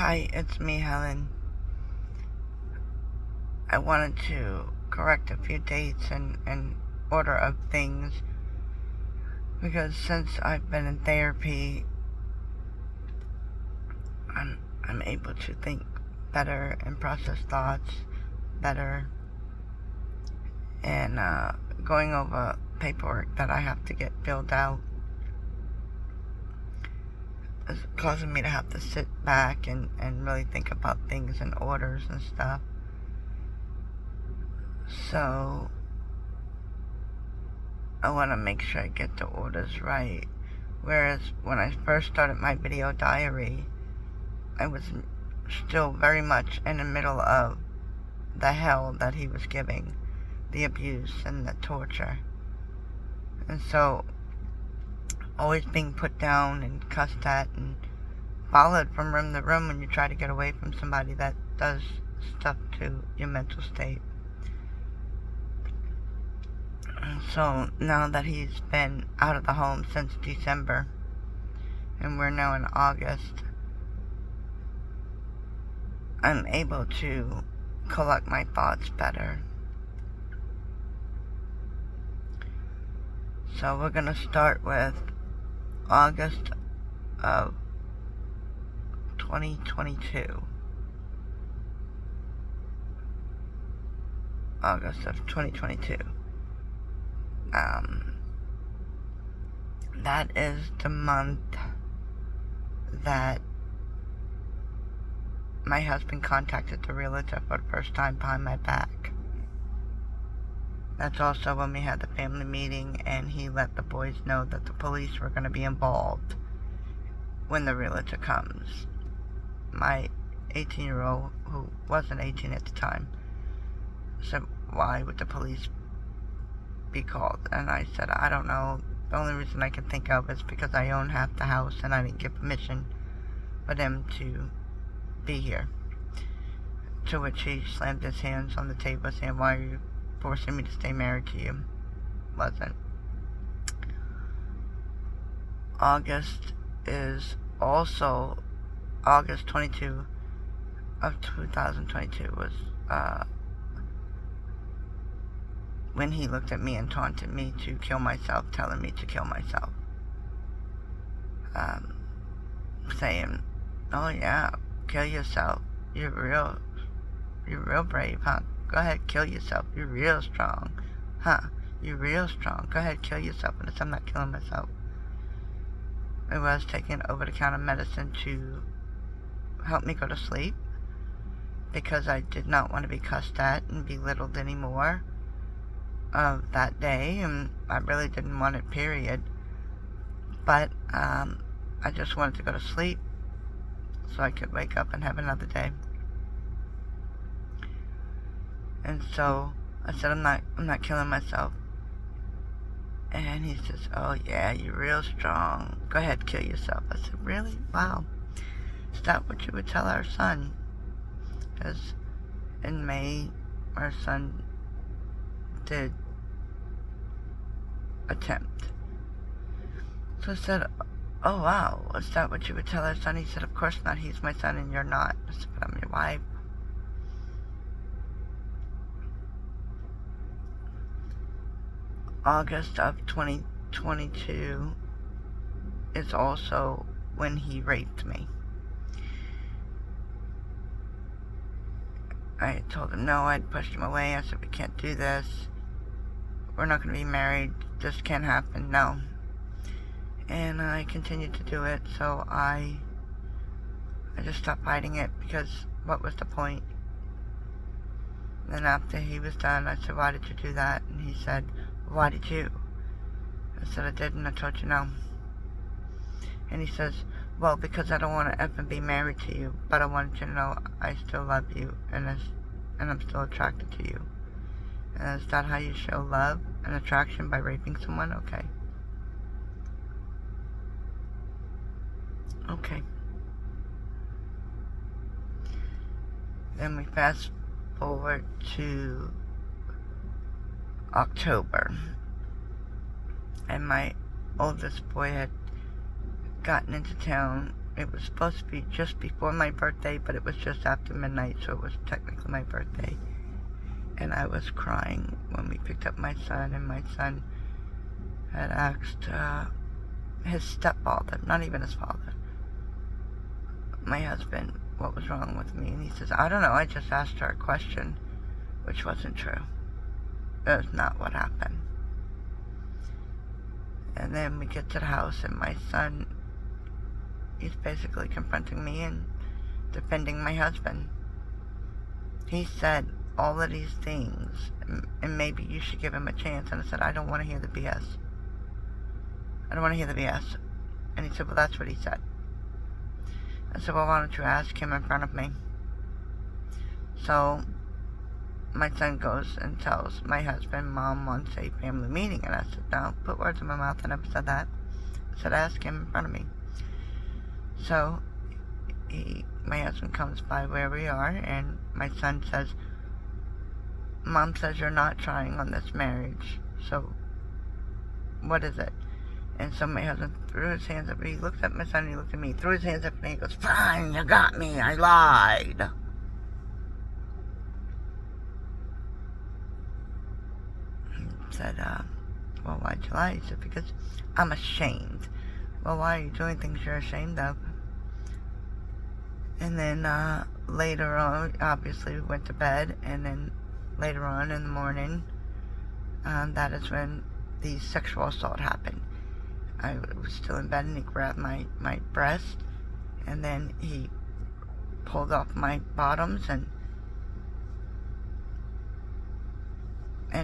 Hi, it's me, Helen. I wanted to correct a few dates and order of things because since I've been in therapy, I'm able to think better and process thoughts better, and going over paperwork that I have to get filled out is causing me to have to sit back and really think about things and orders and stuff. So I want to make sure I get the orders right. Whereas when I first started my video diary, I was still very much in the middle of the hell that he was giving, the abuse and the torture. And so, always being put down and cussed at and followed from room to room when you try to get away from somebody that does stuff to your mental state. And so, now that he's been out of the home since December, and we're now in August, I'm able to collect my thoughts better. So we're going to start with August of 2022. August of 2022. That is the month that my husband contacted the realtor for the first time behind my back. That's also when we had the family meeting and he let the boys know that the police were going to be involved when the realtor comes. My 18-year-old, who wasn't 18 at the time, said, "Why would the police be called?" And I said, "I don't know. The only reason I can think of is because I own half the house and I didn't get permission for them to be here." To which he slammed his hands on the table saying, "Why are you forcing me to stay married to you?" Wasn't. August is also August 22 of 2022 was when he looked at me and taunted me to kill myself, telling me to kill myself. Saying, "Oh yeah, kill yourself. You're real brave, huh? Go ahead, kill yourself. You're real strong. Huh? You're real strong. Go ahead, kill yourself." And I'm not killing myself. I was taking over-the-counter medicine to help me go to sleep because I did not want to be cussed at and belittled anymore of that day, and I really didn't want it, period. But I just wanted to go to sleep so I could wake up and have another day. And so I said, I'm not killing myself. And he says, "Oh yeah, you're real strong. Go ahead, kill yourself." I said, "Really? Wow. Is that what you would tell our son?" Because in May, our son did attempt. So I said, "Oh wow, is that what you would tell our son?" He said, "Of course not. He's my son and you're not." I said, "But I'm your wife." August of 2022 is also when he raped me. I told him no, I'd pushed him away. I said, "We can't do this. We're not going to be married. This can't happen. No." And I continued to do it, so I just stopped fighting it because what was the point? Then after he was done, I said, "Why did you do that?" And he said, "Why did you?" I said, "I didn't. I told you no." And he says, "Well, because I don't want to ever be married to you, but I wanted you to know I still love you and I'm still attracted to you." And is that how you show love and attraction, by raping someone? Okay. Okay. Then we fast forward to October. And my oldest boy had gotten into town It was supposed to be just before my birthday, but it was just after midnight, so it was technically my birthday. And I was crying when we picked up my son, and my son had asked his stepfather, not even his father, my husband, what was wrong with me. And he says, I don't know, I just asked her a question, which wasn't true. It was not what happened. And then we get to the house, and my son, he's basically confronting me and defending my husband. He said all of these things, and maybe you should give him a chance. And I said, I don't want to hear the BS. I don't want to hear the BS. And he said, well, that's what he said. I said, well, why don't you ask him in front of me? So my son goes and tells my husband, Mom wants a family meeting. And I said, no, put words in my mouth. I never said that. I said, ask him in front of me. So my husband comes by where we are, and my son says, Mom says you're not trying on this marriage, so what is it? And so my husband threw his hands up. He looked at my son, and he looked at me, threw his hands up, and he goes, fine, you got me, I lied. He said, well, why'd you lie? He said, because I'm ashamed. Well, why are you doing things you're ashamed of? And then later on, obviously we went to bed, and then later on in the morning, that is when the sexual assault happened. I was still in bed, and he grabbed my breast, and then he pulled off my bottoms, and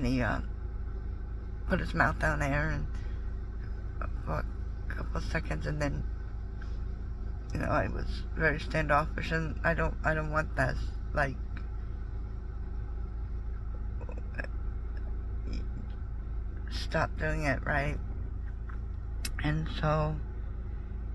he put his mouth down there and for a couple of seconds, and then, you know, I was very standoffish, and I don't want this. Like, stop doing it, right? And so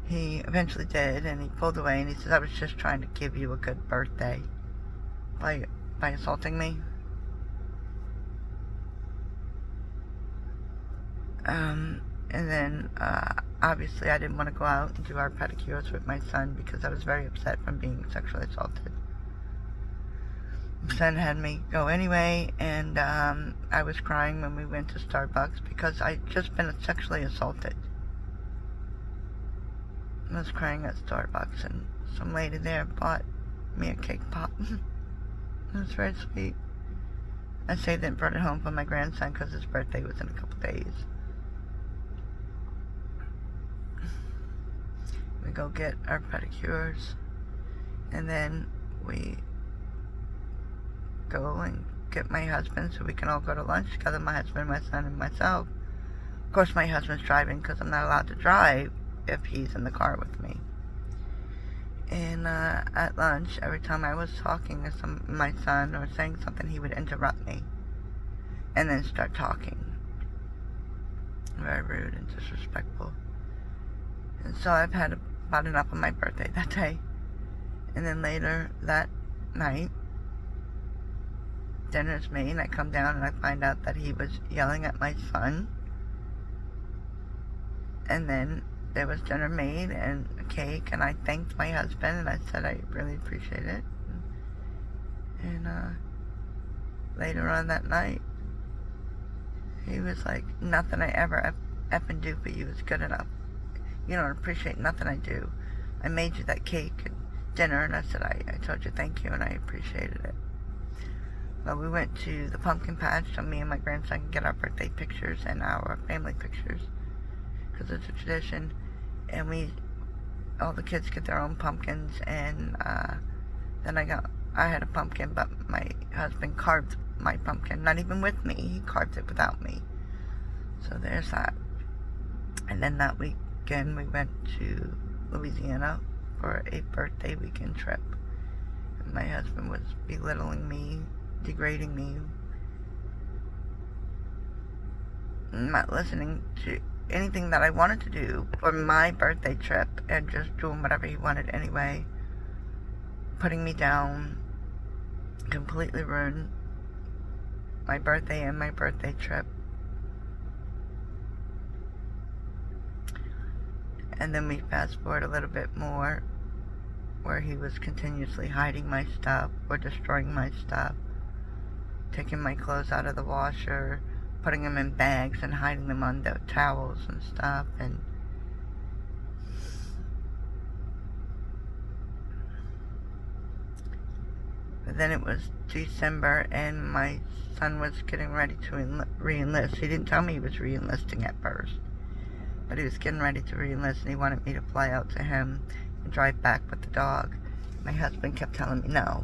he eventually did, and he pulled away, and he said, I was just trying to give you a good birthday by assaulting me. And then, obviously I didn't want to go out and do our pedicures with my son because I was very upset from being sexually assaulted. My son had me go anyway, and I was crying when we went to Starbucks because I'd just been sexually assaulted. I was crying at Starbucks, and some lady there bought me a cake pop. It was very sweet. I saved it and brought it home for my grandson because his birthday was in a couple days. We go get our pedicures, and then we go and get my husband so we can all go to lunch together, my husband, my son, and myself. Of course, my husband's driving because I'm not allowed to drive if he's in the car with me. And at lunch, every time I was talking to my son or saying something, he would interrupt me and then start talking. Very rude and disrespectful. And so I've had about enough of my birthday that day. And then later that night, dinner's made, and I come down and I find out that he was yelling at my son. And then there was dinner made and a cake, and I thanked my husband, and I said I really appreciate it. And later on that night, he was like, nothing I ever effing do for you is good enough. You don't appreciate nothing I do. I made you that cake and dinner, and I said, I told you thank you, and I appreciated it. Well, we went to the pumpkin patch so me and my grandson can get our birthday pictures and our family pictures, because it's a tradition. And all the kids get their own pumpkins, and then I had a pumpkin, but my husband carved my pumpkin, not even with me. He carved it without me. So there's that. And then that weekend we went to Louisiana for a birthday weekend trip. And my husband was belittling me, degrading me, not listening to anything that I wanted to do for my birthday trip, and just doing whatever he wanted anyway, putting me down, completely ruined my birthday and my birthday trip. And then we fast forward a little bit more, where he was continuously hiding my stuff or destroying my stuff, taking my clothes out of the washer, putting them in bags and hiding them under towels and stuff. And then it was December, and my son was getting ready to re-enlist. He didn't tell me he was re-enlisting at first, but he was getting ready to re-enlist, and he wanted me to fly out to him and drive back with the dog. My husband kept telling me no.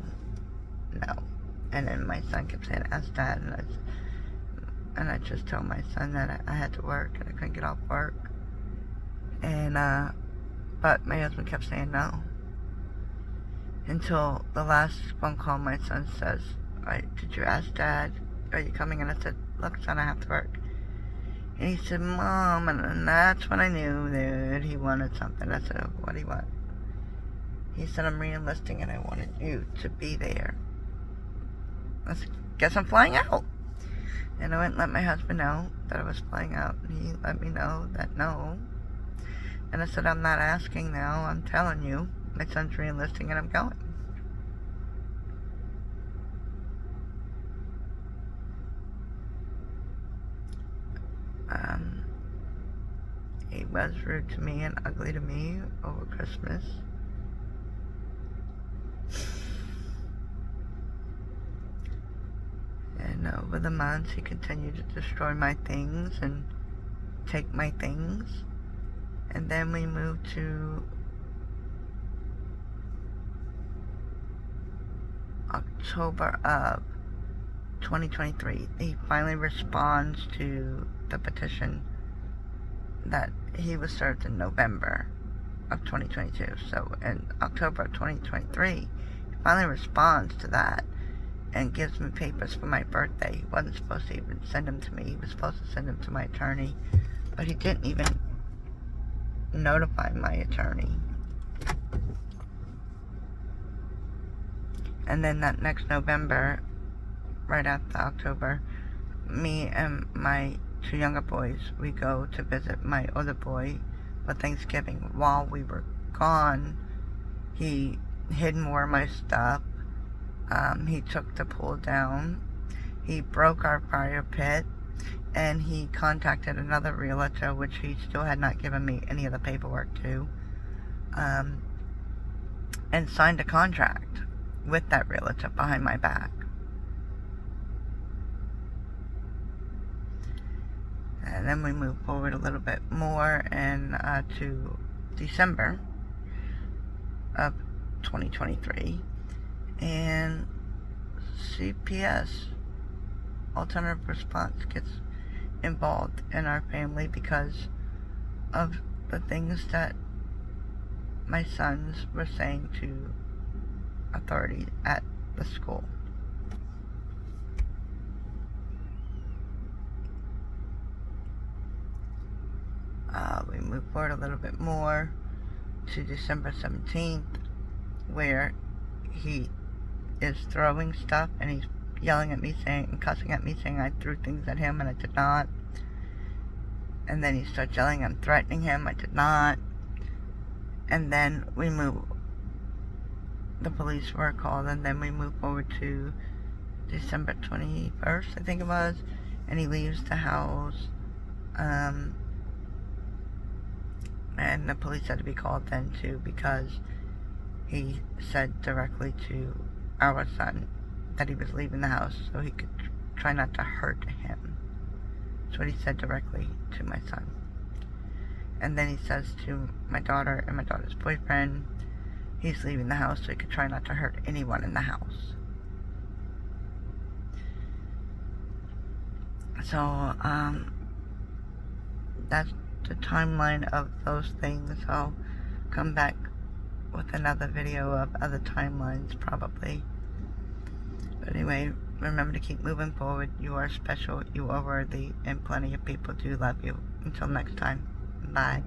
And then my son kept saying, ask Dad. And I just told my son that I had to work and I couldn't get off work. And, but my husband kept saying no. Until the last phone call, my son says, did you ask Dad? Are you coming? And I said, look, son, I have to work. And he said, Mom, and that's when I knew that he wanted something. I said, what do you want? He said, I'm re-enlisting and I wanted you to be there. I said, guess I'm flying out. And I went and let my husband know that I was flying out. And he let me know that no. And I said, I'm not asking now. I'm telling you. My son's re-enlisting and I'm going. He was rude to me and ugly to me over Christmas. And over the months, he continued to destroy my things and take my things. And then we moved to October of 2023. He finally responds to the petition that he was served in November of 2022. So in October of 2023, he finally responds to that and gives me papers for my birthday. He wasn't supposed to even send them to me. He was supposed to send them to my attorney, but he didn't even notify my attorney. And then that next November, right after October, me and my two younger boys, we go to visit my other boy for Thanksgiving. While we were gone, he hid more of my stuff. He took the pool down. He broke our fire pit. And he contacted another realtor, which he still had not given me any of the paperwork to. And signed a contract with that realtor behind my back. And then we move forward a little bit more and to December of 2023. And CPS, Alternative Response, gets involved in our family because of the things that my sons were saying to authorities at the school. We move forward a little bit more to December 17th, where he is throwing stuff and he's yelling at me and cussing at me, saying I threw things at him and I did not. And then he starts yelling and threatening him. I did not. And then we move. The police were called, and then we move forward to December 21st, I think it was, and he leaves the house. And the police had to be called then too, because he said directly to our son that he was leaving the house so he could try not to hurt him. That's what he said directly to my son. And then he says to my daughter and my daughter's boyfriend, he's leaving the house so he could try not to hurt anyone in the house. So, that's the timeline of those things. I'll come back with another video of other timelines, probably. But anyway, remember to keep moving forward. You are special, you are worthy, and plenty of people do love you. Until next time, bye.